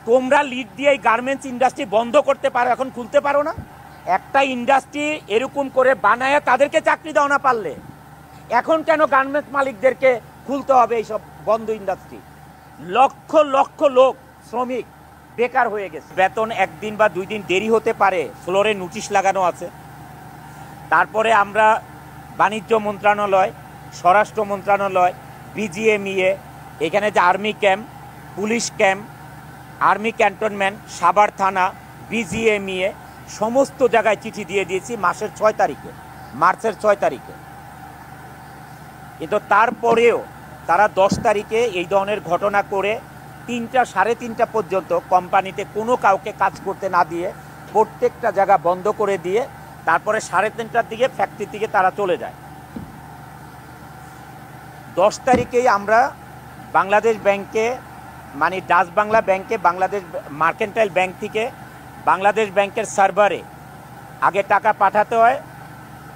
তোমরা লিড দিয়ে এই গার্মেন্টস ইন্ডাস্ট্রি বন্ধ করতে পারো, এখন খুলতে পারো না? একটা ইন্ডাস্ট্রি এরকম করে বানায় তাদেরকে চাকরি দাও না পারলে, এখন কেন গার্মেন্টস মালিকদেরকে খুলতে হবে এইসব বন্ধ ইন্ডাস্ট্রি? লক্ষ লক্ষ লোক শ্রমিক বেকার হয়ে গেছে। বেতন একদিন বা 2 দিন দেরি হতে পারে, ফ্লোরে নোটিশ লাগানো আছে। তারপরে আমরা বাণিজ্য মন্ত্রণালয়, স্বরাষ্ট্র মন্ত্রণালয়, বিজিএমইএ, এখানে যে army camp, police camp, army cantonment, Savar থানা, বিজিএমইএ সমস্ত জায়গায় চিঠি দিয়ে দিয়েছি মার্চের 6 তারিখে। কিন্তু তারপরেও তারা 10 তারিখে এই ধরনের ঘটনা করে 3টা সাড়ে 3টা পর্যন্ত কোম্পানিতে কোনো কাউকে কাজ করতে না দিয়ে প্রত্যেকটা জায়গা বন্ধ করে দিয়ে তারপরে 3:30টার দিকে ফ্যাক্টরি থেকে তারা চলে যায়। 10 তারিখেই আমরা বাংলাদেশ ব্যাংকে, মানে ডাচ বাংলা ব্যাংকে, বাংলাদেশ মার্কেন্টাইল ব্যাংক থেকে বাংলাদেশ ব্যাংকের সার্ভারে আগে টাকা পাঠাতে হয়,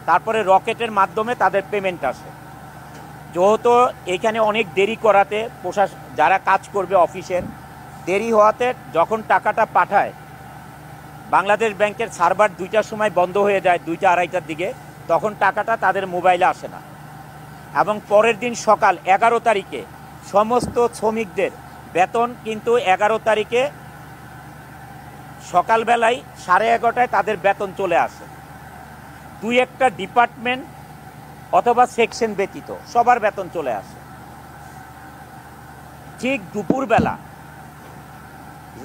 তারপরে রকেটের মাধ্যমে তাদের পেমেন্ট আসে। যেহেতু এখানে অনেক দেরি করাতে যারা কাজ করবে অফিসের দেরি হওয়াতে যখন টাকাটা পাঠায় বাংলাদেশ ব্যাংকের সার্ভার 2টার সময় বন্ধ হয়ে যায়, 2টা 2:30টার দিকে, তখন টাকাটা তাদের মোবাইলে আসে না। এবং পরের দিন সকাল 11 তারিখে সমস্ত শ্রমিকদের বেতন কিন্তু 11 তারিখে সকালবেলায় 11:30টায় তাদের বেতন চলে আসে। 2-1টা ডিপার্টমেন্ট অথবা সেকশন ব্যতীত সবার বেতন চলে আসে। ঠিক দুপুরবেলা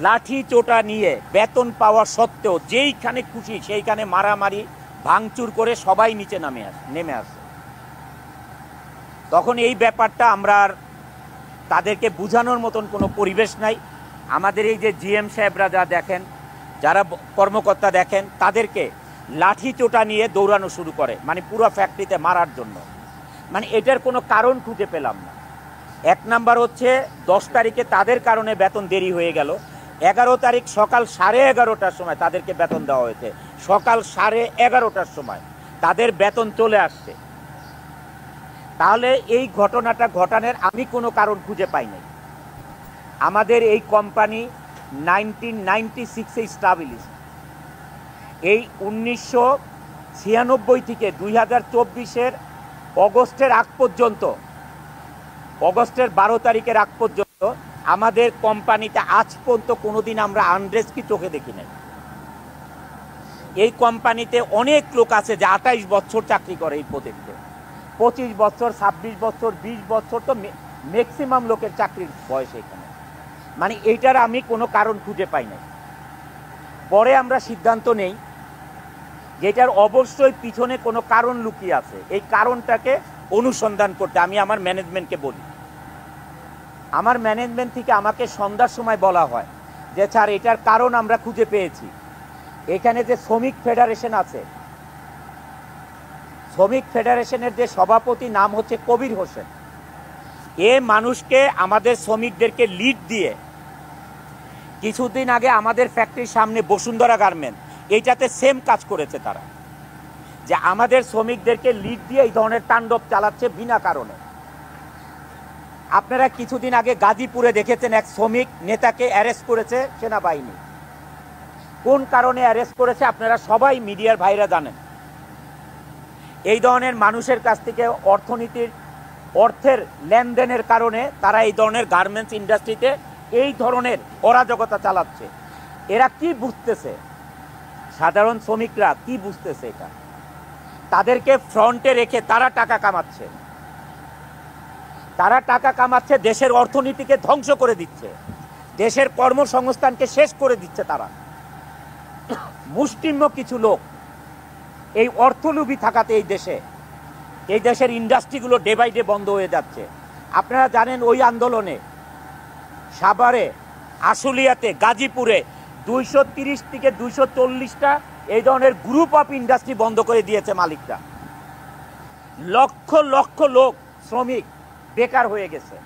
লাঠি চোটা নিয়ে বেতন পাওয়া সত্ত্বেও যেইখানে খুশি সেইখানে মারামারি ভাঙচুর করে সবাই নিচে নেমে আসে। তখন এই ব্যাপারটা আমরা আর তাদেরকে বোঝানোর মতন কোনো পরিবেশ নাই। আমাদের এই যে জিএম সাহেবরা যা দেখেন, যারা কর্মকর্তা দেখেন, তাদেরকে লাঠি চোটা নিয়ে দৌড়ানো শুরু করে, মানে পুরো ফ্যাক্টরিতে মারার জন্য। মানে এটার কোনো কারণ খুঁজে পেলাম না। 1 নাম্বার হচ্ছে 10 তারিখে তাদের কারণে বেতন দেরি হয়ে গেল। 11 তারিখ সকাল 11:30টার সময় তাদেরকে বেতন দেওয়া হয়েছে, সকাল 11:30টার সময় তাদের বেতন চলে আসছে। তাহলে এই ঘটনাটা ঘটানোর আমি কোনো কারণ খুঁজে পাই নাই। আমাদের এই কোম্পানি 1996-এ স্টাবলিশ, এই 1996 থেকে 2024-এর অগস্টের আগ পর্যন্ত, অগস্টের 12 তারিখের আগ পর্যন্ত আমাদের কোম্পানিতে আজ পর্যন্ত কোনোদিন আমরা আনরেস্ট কি চোখে দেখি নাই। এই কোম্পানিতে অনেক লোক আছে যে 28 বছর চাকরি করে এই প্রজেক্টে, 25 বছর, 26 বছর, 20 বছর, তো ম্যাক্সিমাম লোকের চাকরির বয়স এখানে। মানে এইটার আমি কোনো কারণ খুঁজে পাই নাই। পরে আমরা সিদ্ধান্ত নেই যেটার অবশ্যই পিছনে কোনো কারণ লুকিয়ে আছে, এই কারণটাকে অনুসন্ধান করতে আমি আমার ম্যানেজমেন্টকে বলি। আমার ম্যানেজমেন্ট থেকে আমাকে সন্ধ্যার সময় বলা হয় যে স্যার এটার কারণ আমরা খুঁজে পেয়েছি। এখানে যে শ্রমিক ফেডারেশন আছে, শ্রমিক ফেডারেশনের যে সভাপতি নাম হচ্ছে কবির হোসেন, এ মানুষকে আমাদের শ্রমিকদেরকে লিড দিয়ে কিছুদিন আগে আমাদের ফ্যাক্টরির সামনে বসুন্ধরা গার্মেন্ট, এইটাতে সেম কাজ করেছে তারা, যে আমাদের শ্রমিকদেরকে লিড দিয়ে এই ধরনের তাণ্ডব চালাচ্ছে বিনা কারণে। আপনারা কিছুদিন আগে গাজীপুরে দেখেছেন এক শ্রমিক নেতাকে অ্যারেস্ট করেছে সেনাবাহিনী। কোন কারণে অ্যারেস্ট করেছে আপনারা সবাই মিডিয়ার ভাইরা জানেন। এই ধরনের মানুষের কাছ থেকে অর্থের লেনদেনের কারণে তারা এই ধরনের গার্মেন্টস ইন্ডাস্ট্রিতে এই ধরনের অরাজকতা চালাচ্ছে। এরা কি বুঝতেছে? সাধারণ শ্রমিকরা কি বুঝতেছে? এটা তাদেরকে ফ্রন্টে রেখে তারা টাকা কামাচ্ছে, দেশের অর্থনীতিকে ধ্বংস করে দিচ্ছে, দেশের কর্মসংস্থানকে শেষ করে দিচ্ছে তারা। মুষ্টিম্য কিছু লোক এই অর্থলোভী থাকাতে এই দেশের ইন্ডাস্ট্রিগুলো ডে বাই ডে বন্ধ হয়ে যাচ্ছে। আপনারা জানেন ওই আন্দোলনে সাভারে, আশুলিয়াতে, গাজীপুরে 230 থেকে 240টা এই ধরনের গ্রুপ অফ ইন্ডাস্ট্রি বন্ধ করে দিয়েছে মালিকরা। লক্ষ লক্ষ লোক শ্রমিক বেকার হয়ে গেছে।